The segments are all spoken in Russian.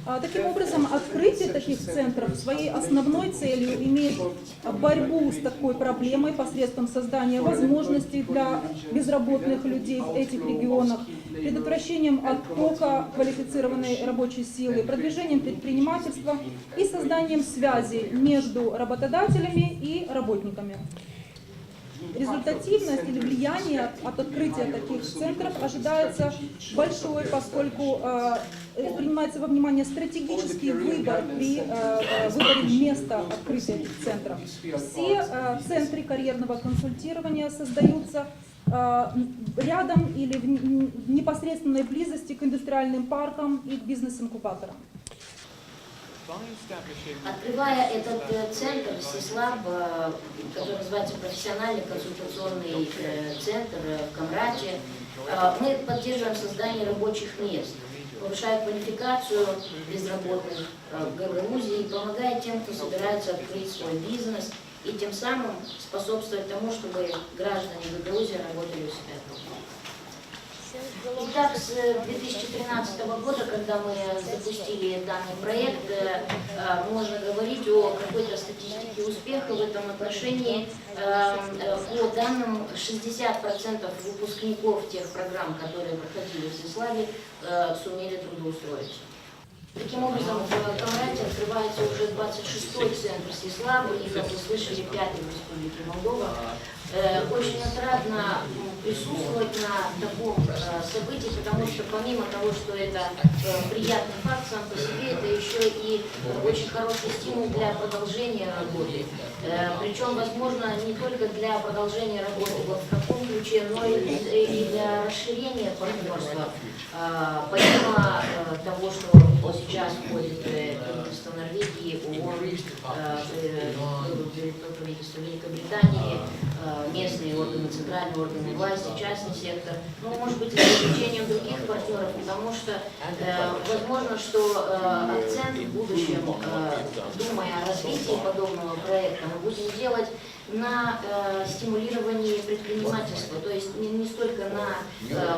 Таким образом, открытие таких центров своей основной целью имеет борьбу с такой проблемой посредством создания возможностей для безработных людей в этих регионах, предотвращением оттока квалифицированной рабочей силы, продвижением предпринимательства и созданием связи между работодателями и работниками. Результативность или влияние от открытия таких центров ожидается большой, поскольку принимается во внимание стратегический выбор при выборе места открытия этих центров. Все центры карьерного консультирования создаются рядом или в непосредственной близости к индустриальным паркам и к бизнес-инкубаторам. Открывая этот центр СИСЛАБ, который называется профессиональный консультационный центр в Камрате, мы поддерживаем создание рабочих мест, повышая квалификацию безработных в Гагаузии, помогая тем, кто собирается открыть свой бизнес, и тем самым способствовать тому, чтобы граждане Гагаузии работали у себя дома. Итак, с 2013 года, когда мы запустили данный проект, можно говорить о какой-то статистике успеха в этом отношении. По данным, 60% выпускников тех программ, которые проходили в СИСЛАБе, сумели трудоустроиться. Таким образом, в Камрате открывается уже 26-й центр СИСЛАБа и, как вы слышали, 5-й в Республике Молдова. Очень отрадно присутствовать на таком событии, потому что помимо того, что это приятный факт сам по себе, это еще и очень хороший стимул для продолжения работы. Причем, возможно, не только для продолжения работы вот в таком ключе, но и для расширения партнерства. Помимо того, что сейчас входит правительство Норвегии, ООН, правительство Великобритании, местные органы, центральные органы власти, частный сектор, ну, может быть, за исключением других партнеров, потому что возможно, что акцент в будущем, думая о развитии подобного проекта, мы будем делать на стимулировании предпринимательства, то есть не столько на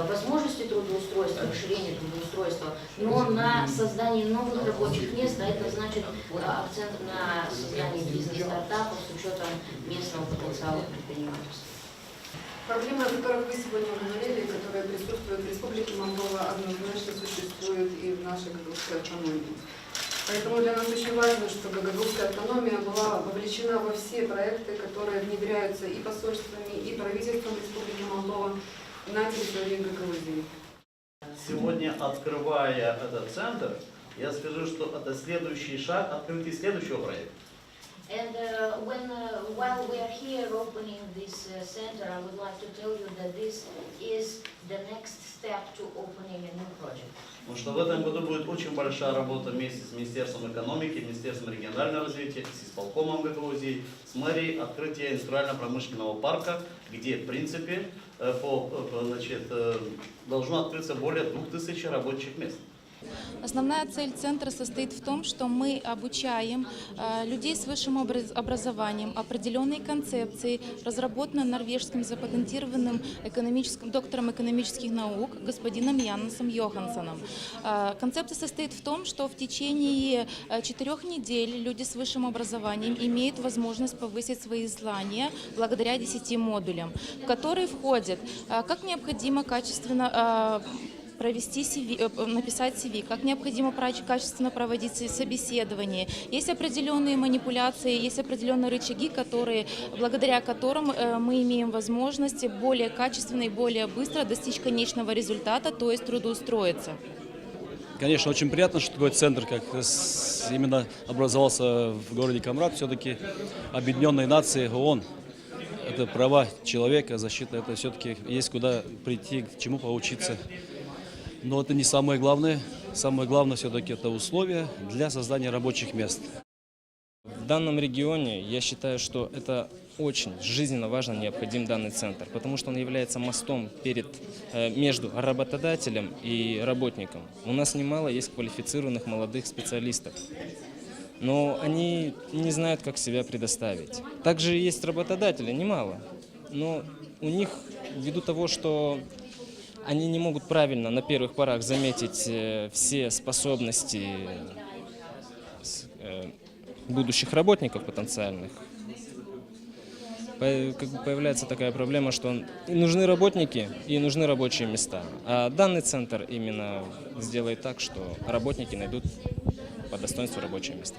возможности трудоустройства, расширения трудоустройства, но на создание новых рабочих мест, а это значит акцент на создание бизнес-стартапов с учетом местного потенциала предпринимательства. Проблемы, о которых вы сегодня говорили, которые присутствуют в Республике Молдова, однозначно существуют и в нашей гагаузской автономии. Поэтому для нас очень важно, чтобы гагаузская автономия была вовлечена во все проекты, которые внедряются и посольствами, и правительством Республики Молдова на территории Гагаузии. Сегодня, открывая этот центр, я скажу, что это следующий шаг открытия следующего проекта. And while we are here opening this center, I would like to tell you that this is the next step to opening a new project. Потому что в этом году будет очень большая работа вместе с Министерством экономики, Министерством регионального развития, с исполкомом Гагаузии, с мэрией открытия индустриально-промышленного парка, где, в принципе, должно открыться более 2000 рабочих мест. Основная цель центра состоит в том, что мы обучаем людей с высшим образованием определенной концепции, разработанной норвежским запатентированным доктором экономических наук господином Яннесом Йохансоном. Концепция состоит в том, что в течение 4 недель люди с высшим образованием имеют возможность повысить свои знания благодаря 10 модулям, в которые входят, как необходимо качественно провести CV, написать CV, как необходимо качественно проводить собеседование. Есть определенные манипуляции, есть определенные рычаги, благодаря которым мы имеем возможность более качественно и более быстро достичь конечного результата, то есть трудоустроиться. Конечно, очень приятно, что такой центр, как именно образовался в городе Камрат, все-таки Объединенные Нации, ООН. Это права человека, защита, это все-таки есть куда прийти, к чему поучиться. Но это не самое главное. Самое главное все-таки это условия для создания рабочих мест. В данном регионе я считаю, что это очень жизненно важно, необходим данный центр, потому что он является мостом между работодателем и работником. У нас немало есть квалифицированных молодых специалистов, но они не знают, как себя предоставить. Также есть работодатели, немало, но у них, ввиду того, что они не могут правильно на первых порах заметить все способности будущих работников потенциальных. Появляется такая проблема, что и нужны работники, и нужны рабочие места. А данный центр именно сделает так, что работники найдут по достоинству рабочее место.